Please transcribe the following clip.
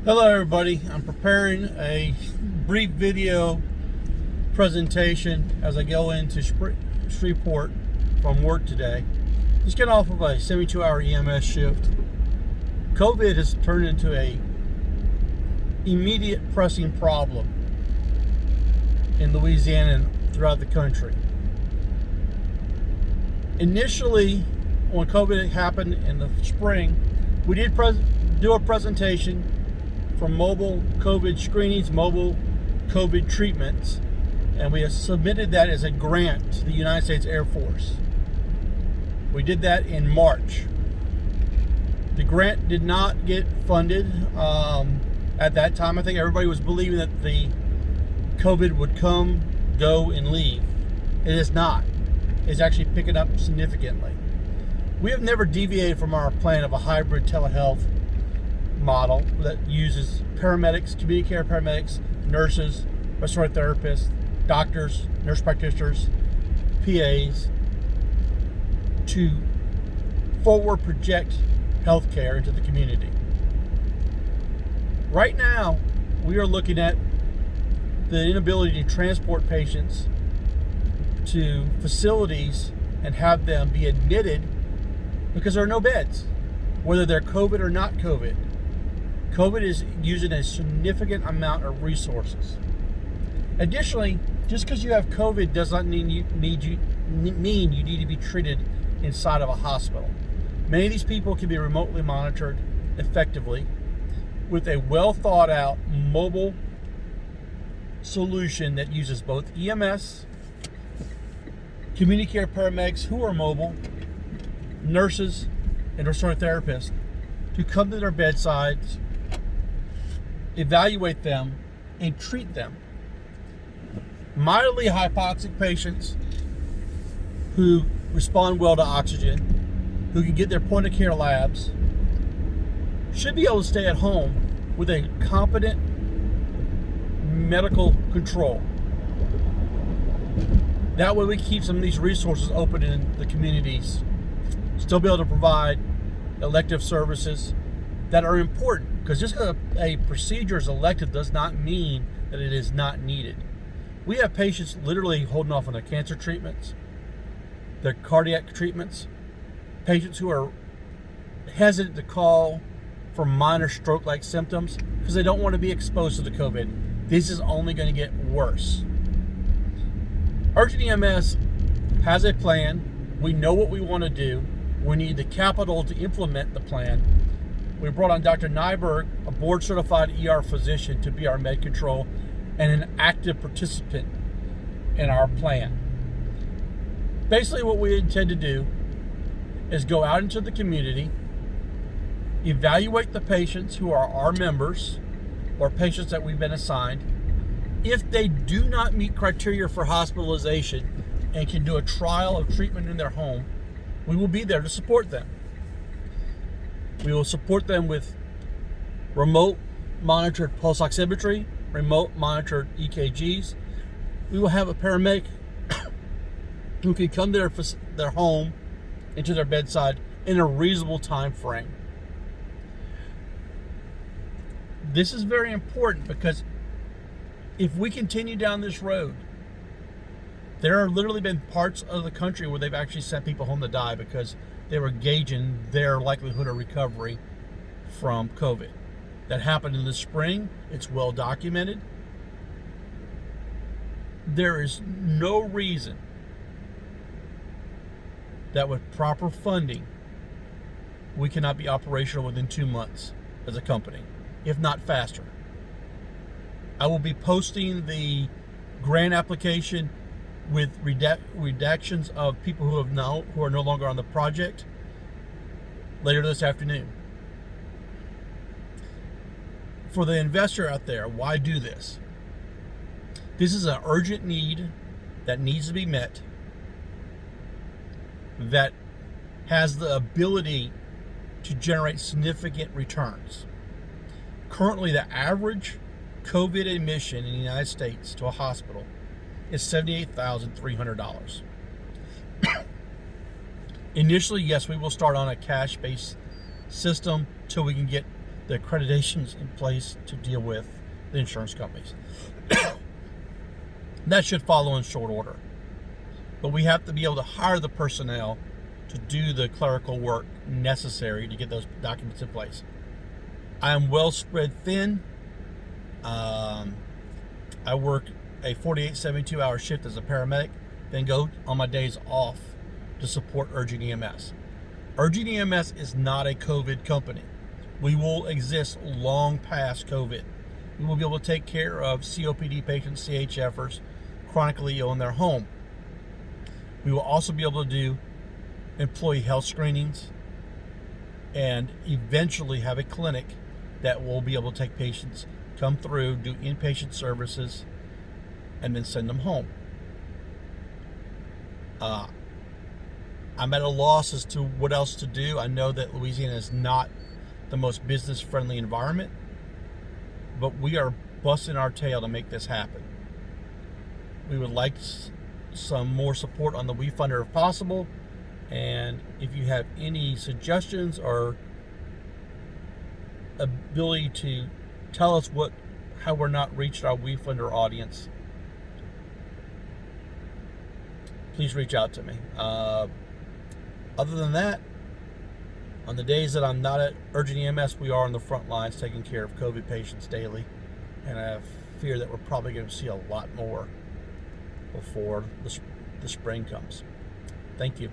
Hello everybody, I'm preparing a brief video presentation as I go into Shreveport from work today. Just getting off of a 72-hour EMS shift. COVID has turned into a immediate pressing problem in Louisiana and throughout the country. Initially, when COVID happened in the spring, we did do a presentation for mobile COVID screenings, mobile COVID treatments, and we have submitted that as a grant to the United States Air Force. We did that in March. The grant did not get funded at that time. I think everybody was believing that the COVID would come, go, and leave. It is not. It's actually picking up significantly. We have never deviated from our plan of a hybrid telehealth model that uses paramedics, community care paramedics, nurses, respiratory therapists, doctors, nurse practitioners, PAs to forward project healthcare into the community. Right now, we are looking at the inability to transport patients to facilities and have them be admitted because there are no beds, whether they're COVID or not COVID. COVID is using a significant amount of resources. Additionally, just because you have COVID does not mean you need to be treated inside of a hospital. Many of these people can be remotely monitored effectively with a well thought out mobile solution that uses both EMS, community care paramedics who are mobile, nurses, and respiratory therapists to come to their bedsides, evaluate them, and treat them. Mildly hypoxic patients who respond well to oxygen, who can get their point of care labs, should be able to stay at home with a competent medical control. That way we keep some of these resources open in the communities, still be able to provide elective services that are important, because just because a procedure is elective does not mean that it is not needed. We have patients literally holding off on their cancer treatments, their cardiac treatments, patients who are hesitant to call for minor stroke-like symptoms because they don't want to be exposed to the COVID. This is only going to get worse. Urgent EMS has a plan. We know what we want to do. We need the capital to implement the plan. We brought on Dr. Nyberg, a board-certified ER physician, to be our med control and an active participant in our plan. Basically, what we intend to do is go out into the community, evaluate the patients who are our members or patients that we've been assigned. If they do not meet criteria for hospitalization and can do a trial of treatment in their home, we will be there to support them. We will support them with remote monitored pulse oximetry, remote monitored EKGs. We will have a paramedic who can come to their home and to their bedside in a reasonable time frame. This is very important because if we continue down this road, there have literally been parts of the country where they've actually sent people home to die because they were gauging their likelihood of recovery from COVID. That happened in the spring. It's well documented. There is no reason that with proper funding, we cannot be operational within 2 months as a company, if not faster. I will be posting the grant application with redactions of people who are no longer on the project later this afternoon. For the investor out there, why do this? This is an urgent need that needs to be met, that has the ability to generate significant returns. Currently, the average COVID admission in the United States to a hospital is $78,300. Initially, yes, we will start on a cash-based system till we can get the accreditations in place to deal with the insurance companies. That should follow in short order. But we have to be able to hire the personnel to do the clerical work necessary to get those documents in place. I am well spread thin. I work a 48, 72-hour shift as a paramedic, then go on my days off to support Urgent EMS. Urgent EMS is not a COVID company. We will exist long past COVID. We will be able to take care of COPD patients, CHFers, chronically ill in their home. We will also be able to do employee health screenings and eventually have a clinic that will be able to take patients, come through, do inpatient services, and then send them home. I'm at a loss as to what else to do. I know that Louisiana is not the most business-friendly environment, but we are busting our tail to make this happen. We would like some more support on the WeFunder if possible, and if you have any suggestions or ability to tell us how we're not reached our WeFunder audience, please reach out to me. Other than that, on the days that I'm not at Urgent EMS, we are on the front lines taking care of COVID patients daily, and I fear that we're probably going to see a lot more before the spring comes. Thank you.